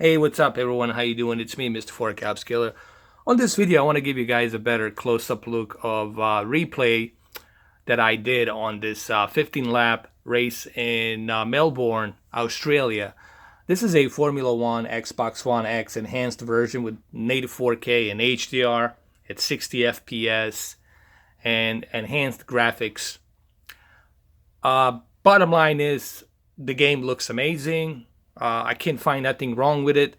Hey, what's up everyone? How you doing? It's me, Mr. 4Caps Killer. On this video, I want to give you guys a better close-up look of replay that I did on this 15-lap race in Melbourne, Australia. This is a Formula One Xbox One X enhanced version with native 4K and HDR at 60 FPS and enhanced graphics. Bottom line is, the game looks amazing. I can't find nothing wrong with it.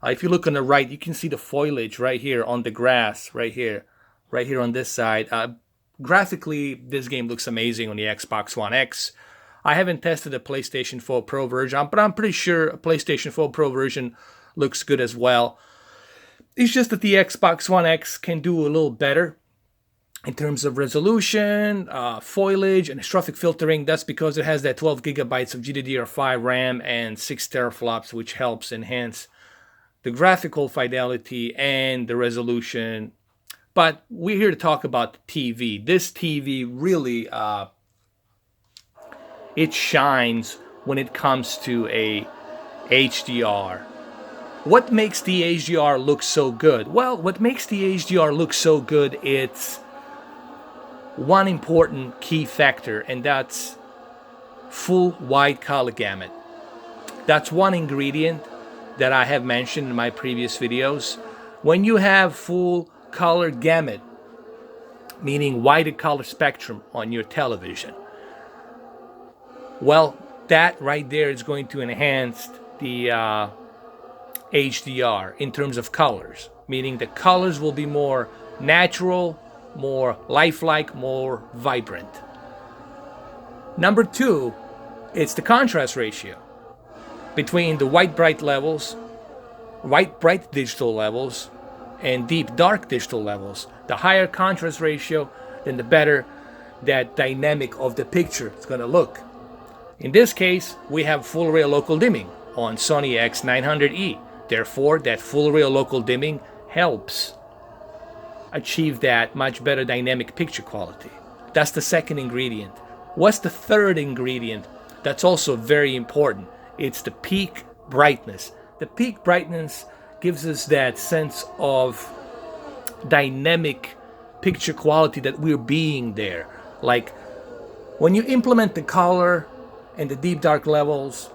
If you look on the right, you can see the foliage right here on the grass, right here on this side. Graphically, this game looks amazing on the Xbox One X. I haven't tested the PlayStation 4 Pro version, but I'm pretty sure a PlayStation 4 Pro version looks good as well. It's just that the Xbox One X can do a little better in terms of resolution, foliage, and strophic filtering. That's because it has that 12 gigabytes of GDDR5 RAM and 6 teraflops, which helps enhance the graphical fidelity and the resolution. But we're here to talk about the TV. This TV really, it shines when it comes to a HDR. What makes the HDR look so good? Well, what makes the HDR look so good, it's one important key factor, and that's full wide color gamut. That's one ingredient that I have mentioned in my previous videos. When you have full color gamut, meaning wider color spectrum on your television, well, that right there is going to enhance the HDR in terms of colors, meaning the colors will be more natural, more lifelike, more vibrant. Number two, it's the contrast ratio between the white bright digital levels and deep dark digital levels. The higher contrast ratio, then the better that dynamic of the picture is going to look. In this case, we have full real local dimming on Sony X900e. Therefore, that full real local dimming helps achieve that much better dynamic picture quality. That's the second ingredient. What's the third ingredient that's also very important? It's the peak brightness. The peak brightness gives us that sense of dynamic picture quality that we're being there. Like when you implement the color and the deep dark levels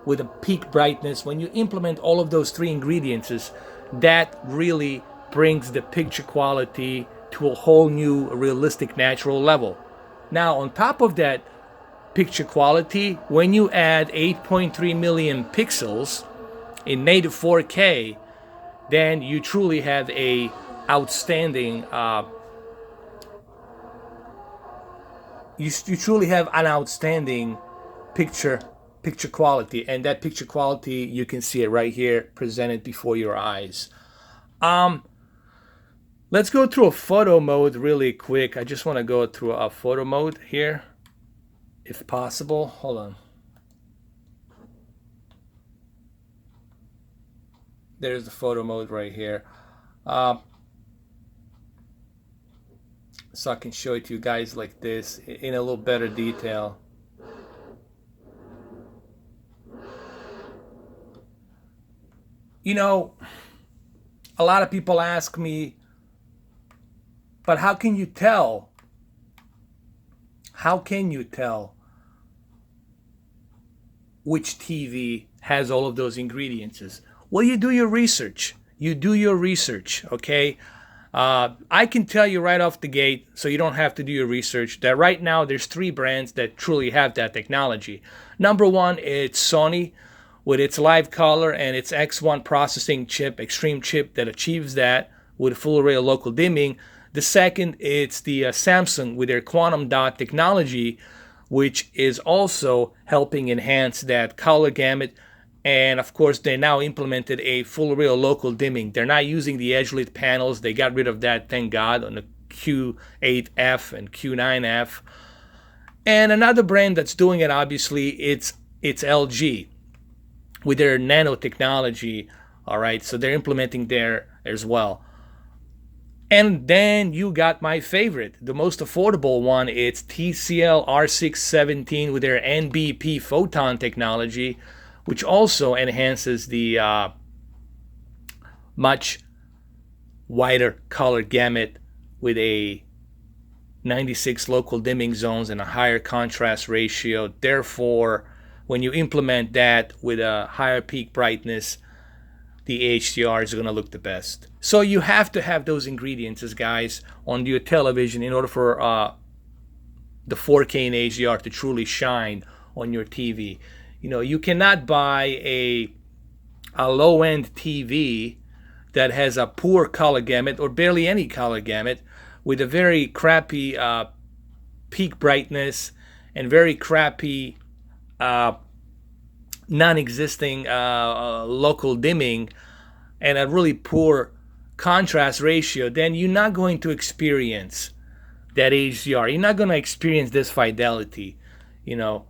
with a peak brightness, when you implement all of those three ingredients, that really brings the picture quality to a whole new realistic natural level. Now on top of that picture quality, when you add 8.3 million pixels in native 4K, then you truly have a outstanding you truly have an outstanding picture quality, and that picture quality, you can see it right here presented before your eyes. Let's go through a photo mode really quick. I just want to go through a photo mode here, if possible. Hold on. There's the photo mode right here. So I can show it to you guys like this in a little better detail. You know, a lot of people ask me, but how can you tell? How can you tell which TV has all of those ingredients? Well, you do your research. You do your research, okay? I can tell you right off the gate, so you don't have to do your research, that right now there's three brands that truly have that technology. Number one, it's Sony with its live color and its X1 processing chip, extreme chip, that achieves that with full array of local dimming. The second, it's the Samsung with their quantum dot technology, which is also helping enhance that color gamut. And of course, they now implemented a full array of local dimming. They're not using the edge lit panels. They got rid of that, thank God, on the Q8F and Q9F. And another brand that's doing it, obviously, it's LG with their nano technology. All right, so they're implementing there as well. And then you got my favorite, the most affordable one. It's TCL R617 with their NBP photon technology, which also enhances the much wider color gamut with a 96 local dimming zones and a higher contrast ratio. Therefore, when you implement that with a higher peak brightness, the HDR is going to look the best. So you have to have those ingredients, guys, on your television in order for the 4K and HDR to truly shine on your TV. You know, you cannot buy a low-end TV that has a poor color gamut or barely any color gamut with a very crappy peak brightness and very crappy non-existing local dimming and a really poor contrast ratio. Then you're not going to experience that HDR. You're not going to experience this fidelity, you know.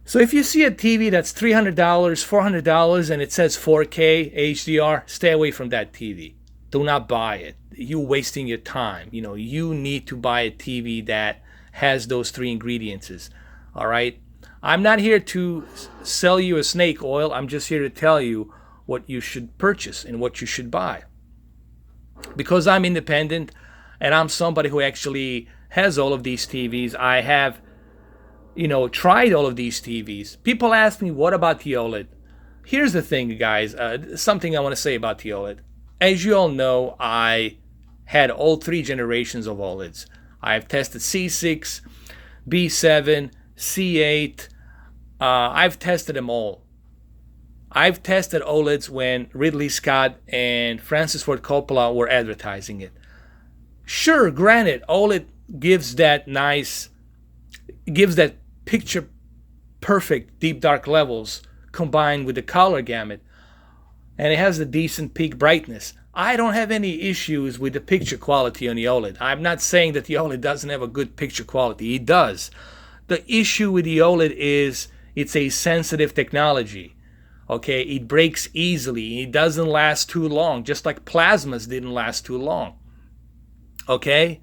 So if you see a TV that's $300, $400 and it says 4K HDR, stay away from that TV. Do not buy it. You're wasting your time. You know, you need to buy a TV that has those three ingredients. All right? I'm not here to sell you a snake oil. I'm just here to tell you what you should purchase and what you should buy. Because I'm independent and I'm somebody who actually has all of these TVs. I have, you know, tried all of these TVs. People ask me, what about the OLED? Here's the thing, guys. Something I want to say about the OLED. As you all know, I had all three generations of OLEDs. I've tested C6, B7, C8. I've tested them all. I've tested OLEDs when Ridley Scott and Francis Ford Coppola were advertising it. Sure, granted, OLED gives that picture perfect deep dark levels combined with the color gamut, and it has a decent peak brightness. I don't have any issues with the picture quality on the OLED. I'm not saying that the OLED doesn't have a good picture quality. It does. The issue with the OLED is it's a sensitive technology. Okay, it breaks easily. It doesn't last too long, just like plasmas didn't last too long. Okay?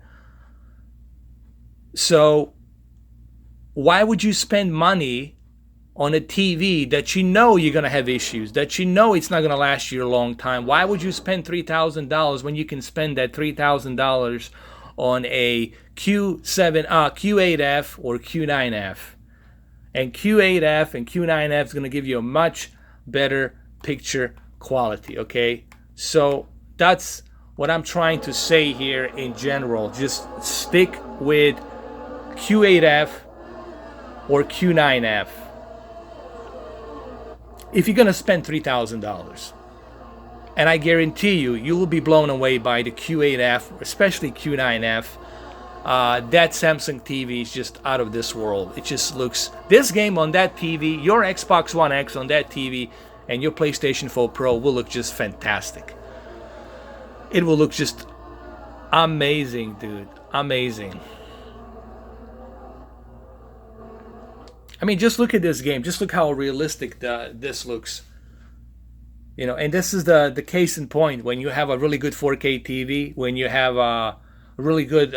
So why would you spend money on a TV that you know you're going to have issues, that you know it's not going to last you a long time? Why would you spend $3,000 when you can spend that $3,000 on a Q8F or Q9F? And Q8F and Q9F is going to give you a much better picture quality, okay? So that's what I'm trying to say here in general. Just stick with Q8F or Q9F if you're going to spend $3,000. And I guarantee you, you will be blown away by the Q8F, especially Q9F. That Samsung TV is just out of this world. It just looks, this game on that TV, your Xbox One X on that TV, and your PlayStation 4 Pro will look just fantastic. It will look just amazing, dude. Amazing. I mean, just look at this game. Just look how realistic this looks. You know, and this is the case in point. When you have a really good 4K TV, when you have a really good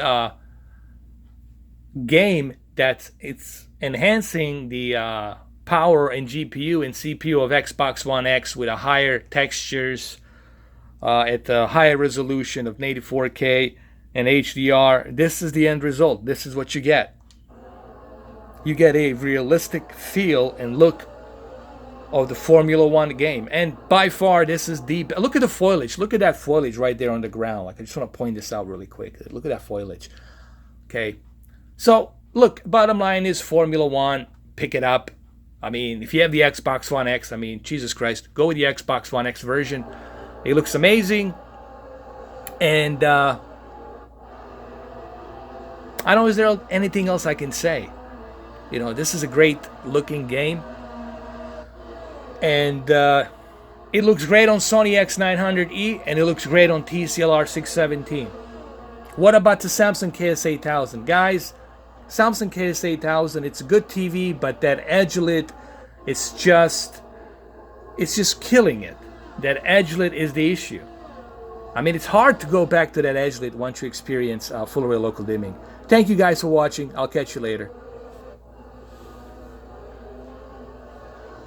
game that it's enhancing the power and GPU and CPU of Xbox One X with a higher textures at a higher resolution of native 4K and HDR. This is the end result. This is what you get. You get a realistic feel and look of the Formula One game. And by far, this is the... Look at the foliage. Look at that foliage right there on the ground. Like, I just want to point this out really quick. Look at that foliage. Okay. So, look, bottom line is Formula One. Pick it up. I mean, if you have the Xbox One X, I mean, Jesus Christ, go with the Xbox One X version. It looks amazing. And, I don't know, is there anything else I can say? You know, this is a great looking game. And it looks great on Sony X900e and it looks great on TCLR 617. What about the Samsung KS8000? Guys, Samsung KS8000, it's a good TV, but that edge lit, it's just killing it. That edge lit is the issue. I mean, it's hard to go back to that edge lit once you experience full array local dimming. Thank you guys for watching. I'll catch you later.